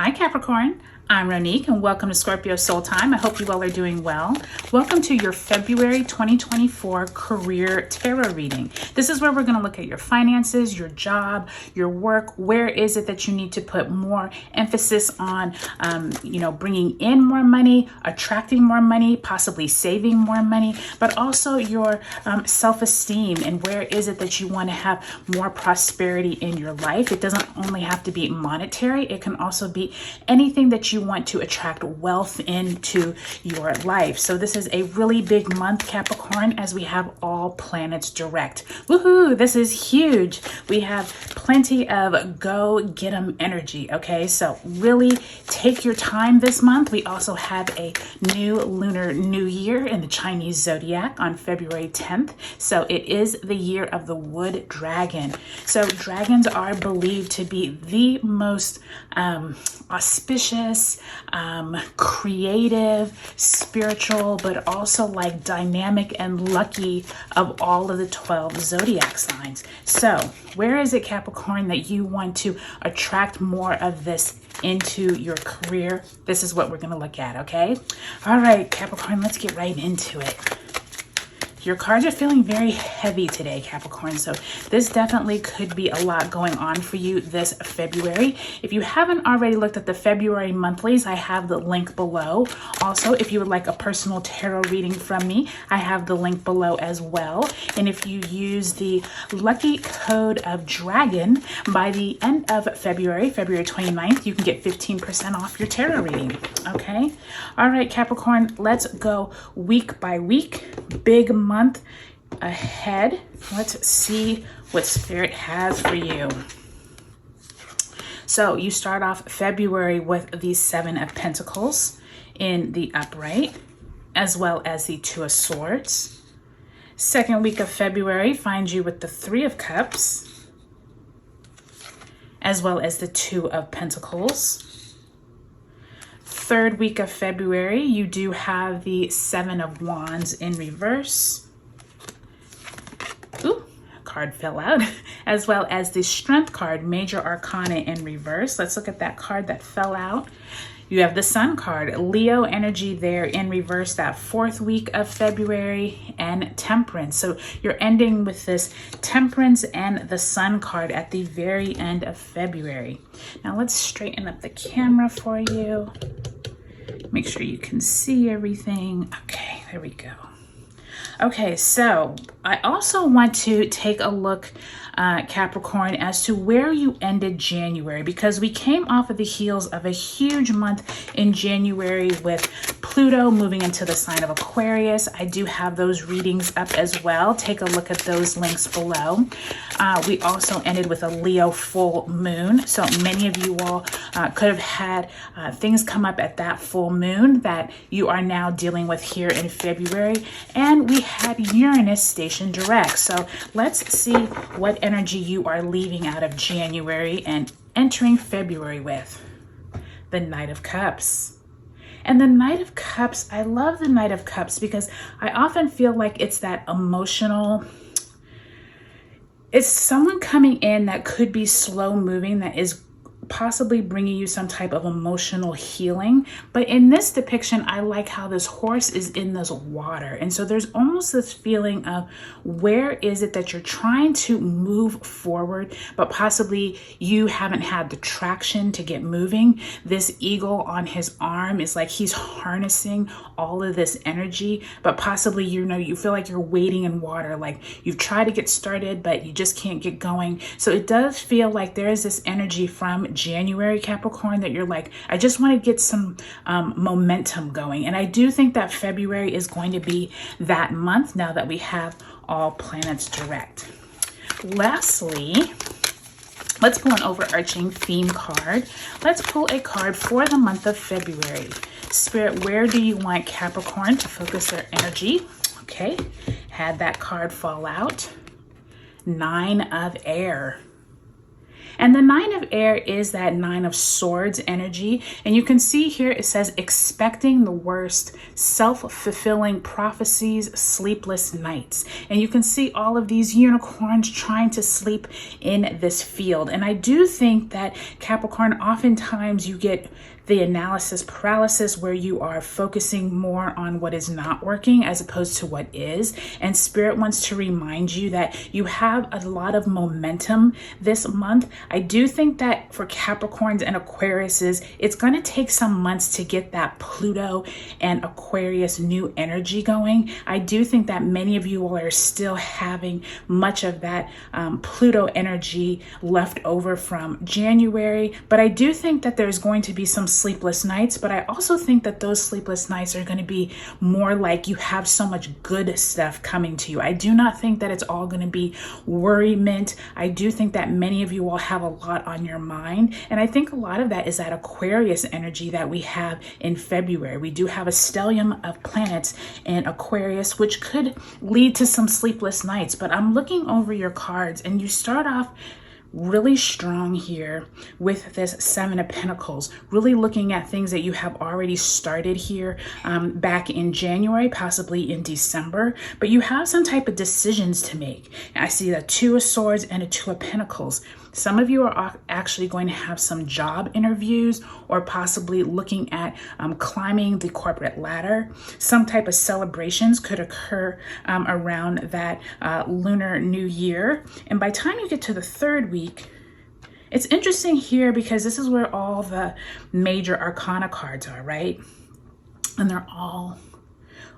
Hi Capricorn, I'm Ronique and welcome to Scorpio Soul Time. I hope you all are doing well. Welcome to your February 2024 career tarot reading. This is where we're going to look at your finances, your job, your work. Where is it that you need to put more emphasis on, bringing in more money, attracting more money, possibly saving more money, but also your self-esteem, and where is it that you want to have more prosperity in your life. It doesn't only have to be monetary. It can also be anything that you want to attract wealth into your life. So this is a really big month, Capricorn, as we have all planets direct. Woohoo! This is huge. We have plenty of go get 'em energy. Okay, so really take your time this month. We also have a new lunar new year in the Chinese zodiac on February 10th. So it is the year of the wood dragon. So dragons are believed to be the most auspicious, creative, spiritual, but also like dynamic and lucky of all of the 12 zodiac signs. So where is it, Capricorn, that you want to attract more of this into your career? This is what we're going to look at, okay? All right, Capricorn, let's get right into it. Your cards are feeling very heavy today, Capricorn, so this definitely could be a lot going on for you this February. If you haven't already looked at the February monthlies, I have the link below. Also, if you would like a personal tarot reading from me, I have the link below as well. And if you use the lucky code of dragon by the end of February 29th, you can get 15% off your tarot reading, okay? All right, Capricorn, let's go week by week. Big month ahead. Let's see what Spirit has for you. So you start off February with the Seven of Pentacles in the upright, as well as the Two of Swords. Second week of February finds you with the Three of Cups, as well as the Two of Pentacles. Third week of February, you do have the Seven of Wands in reverse. Ooh, a card fell out. As well as the Strength card, Major Arcana in reverse. Let's look at that card that fell out. You have the Sun card, Leo energy there in reverse, that fourth week of February, and Temperance. So you're ending with this Temperance and the Sun card at the very end of February. Now let's straighten up the camera for you. Make sure you can see everything. Okay, there we go. Okay, so I also want to take a look, Capricorn, as to where you ended January, because we came off of the heels of a huge month in January with Pluto moving into the sign of Aquarius. I do have those readings up as well. Take a look at those links below. We also ended with a Leo full moon. So many of you all could have had things come up at that full moon that you are now dealing with here in February. And we had Uranus stationed direct. So let's see what energy you are leaving out of January and entering February with. The Knight of Cups. And the Knight of Cups, I love the Knight of Cups because I often feel like it's that emotional, it's someone coming in that could be slow moving, that is possibly bringing you some type of emotional healing. But in this depiction, I like how this horse is in this water. And so there's almost this feeling of where is it that you're trying to move forward, but possibly you haven't had the traction to get moving. This eagle on his arm is like he's harnessing all of this energy, but possibly, you feel like you're wading in water, like you've tried to get started, but you just can't get going. So it does feel like there is this energy from January, Capricorn, that you're like, I just want to get some momentum going. And I do think that February is going to be that month now that we have all planets direct. Lastly, let's pull an overarching theme card. Let's pull a card for the month of February. Spirit, where do you want Capricorn to focus their energy? Okay, had that card fall out. Nine of Air. And the Nine of Air is that Nine of Swords energy. And you can see here it says expecting the worst, self-fulfilling prophecies, sleepless nights. And you can see all of these unicorns trying to sleep in this field. And I do think that Capricorn, oftentimes you get the analysis paralysis where you are focusing more on what is not working as opposed to what is. And Spirit wants to remind you that you have a lot of momentum this month. I do think that for Capricorns and Aquariuses, it's going to take some months to get that Pluto and Aquarius new energy going. I do think that many of you all are still having much of that Pluto energy left over from January, but I do think that there's going to be some sleepless nights, but I also think that those sleepless nights are going to be more like you have so much good stuff coming to you. I do not think that it's all going to be worriment. I do think that many of you all have a lot on your mind, and I think a lot of that is that Aquarius energy that we have in February. We do have a stellium of planets in Aquarius, which could lead to some sleepless nights, but I'm looking over your cards and you start off really strong here with this Seven of Pentacles, really looking at things that you have already started here back in January, possibly in December, but you have some type of decisions to make. I see the Two of Swords and a Two of Pentacles. Some of you are actually going to have some job interviews or possibly looking at climbing the corporate ladder. Some type of celebrations could occur around that lunar new year. And by the time you get to the third week, it's interesting here because this is where all the major arcana cards are, right? And they're all,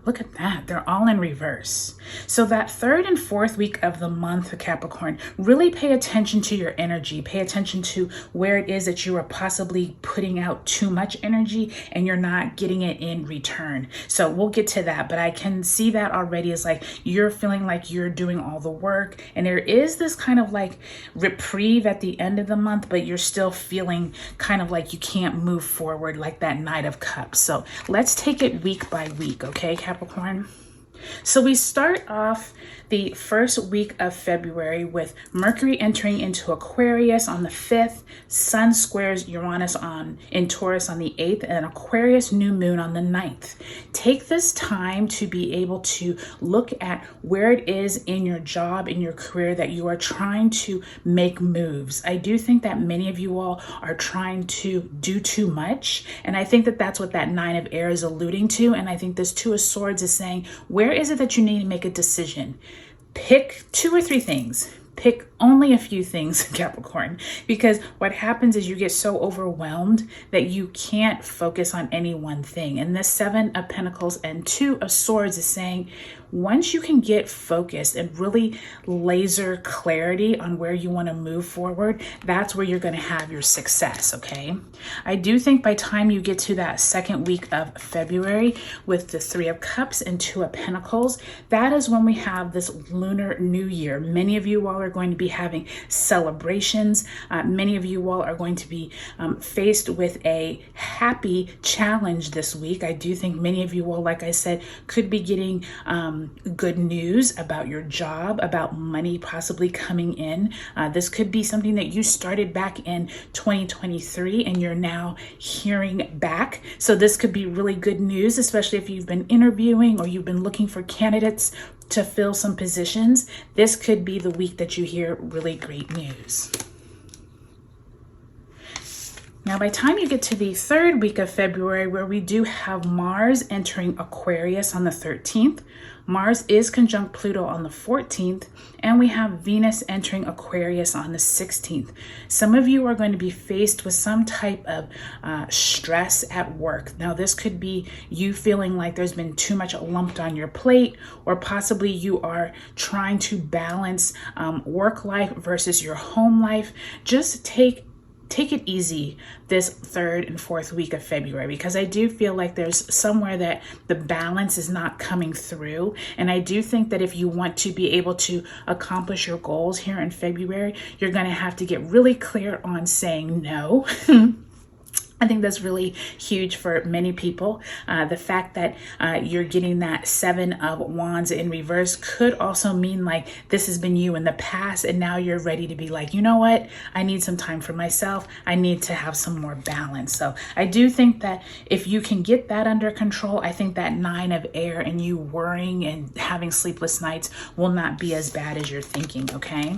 look at that, they're all in reverse. So that third and fourth week of the month, Capricorn, really pay attention to your energy. Pay attention to where it is that you are possibly putting out too much energy and you're not getting it in return. So we'll get to that, but I can see that already as like you're feeling like you're doing all the work, and there is this kind of like reprieve at the end of the month, but you're still feeling kind of like you can't move forward, like that Knight of Cups. So let's take it week by week, okay, Capricorn? So we start off the first week of February with Mercury entering into Aquarius on the 5th, Sun squares Uranus in Taurus on the 8th, and Aquarius new moon on the 9th. Take this time to be able to look at where it is in your job, in your career, that you are trying to make moves. I do think that many of you all are trying to do too much, and I think that that's what that Nine of Air is alluding to, and I think this Two of Swords is saying, where is it that you need to make a decision? Pick 2 or 3 things. Pick only a few things, Capricorn, because what happens is you get so overwhelmed that you can't focus on any one thing. And this Seven of Pentacles and Two of Swords is saying, once you can get focused and really laser clarity on where you want to move forward, that's where you're going to have your success, okay? I do think by the time you get to that second week of February with the Three of Cups and Two of Pentacles, that is when we have this lunar new year. Many of you all are going to be having celebrations. Many of you all are going to be faced with a happy challenge this week. I do think many of you all, like I said, could be getting good news about your job, about money possibly coming in. This could be something that you started back in 2023 and you're now hearing back. So this could be really good news, especially if you've been interviewing or you've been looking for candidates to fill some positions. This could be the week that you hear really great news. Now, by the time you get to the third week of February, where we do have Mars entering Aquarius on the 13th, Mars is conjunct Pluto on the 14th, and we have Venus entering Aquarius on the 16th. Some of you are going to be faced with some type of stress at work. Now, this could be you feeling like there's been too much lumped on your plate, or possibly you are trying to balance work life versus your home life. Just take it easy this third and fourth week of February, because I do feel like there's somewhere that the balance is not coming through. And I do think that if you want to be able to accomplish your goals here in February, you're going to have to get really clear on saying no. I think that's really huge for many people. The fact that you're getting that 7 of Wands in reverse could also mean like this has been you in the past and now you're ready to be like, you know what? I need some time for myself. I need to have some more balance. So I do think that if you can get that under control, I think that 9 of air and you worrying and having sleepless nights will not be as bad as you're thinking, okay?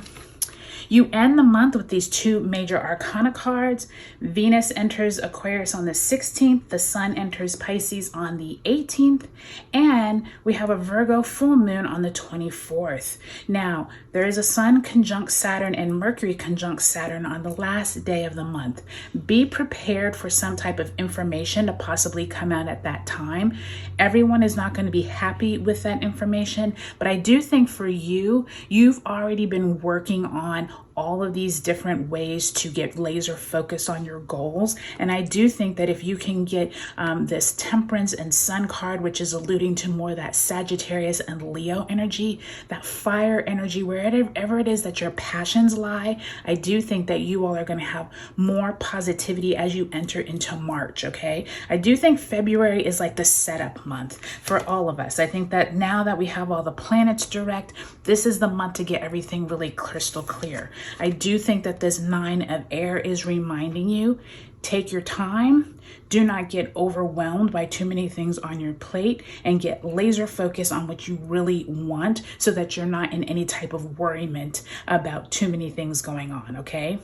You end the month with these 2 major arcana cards. Venus enters Aquarius on the 16th. The Sun enters Pisces on the 18th. And we have a Virgo full moon on the 24th. Now, there is a Sun conjunct Saturn and Mercury conjunct Saturn on the last day of the month. Be prepared for some type of information to possibly come out at that time. Everyone is not going to be happy with that information, but I do think for you, you've already been working on all of these different ways to get laser focused on your goals. And I do think that if you can get this Temperance and Sun card, which is alluding to more that Sagittarius and Leo energy, that fire energy, wherever it is that your passions lie, I do think that you all are going to have more positivity as you enter into March, okay? I do think February is like the setup month for all of us. I think that now that we have all the planets direct, this is the month to get everything really crystal clear. I do think that this 9 of air is reminding you, take your time, do not get overwhelmed by too many things on your plate, and get laser focused on what you really want so that you're not in any type of worriment about too many things going on, okay?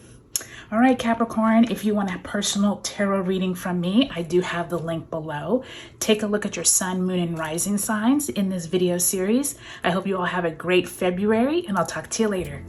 All right, Capricorn, if you want a personal tarot reading from me, I do have the link below. Take a look at your sun, moon, and rising signs in this video series. I hope you all have a great February, and I'll talk to you later.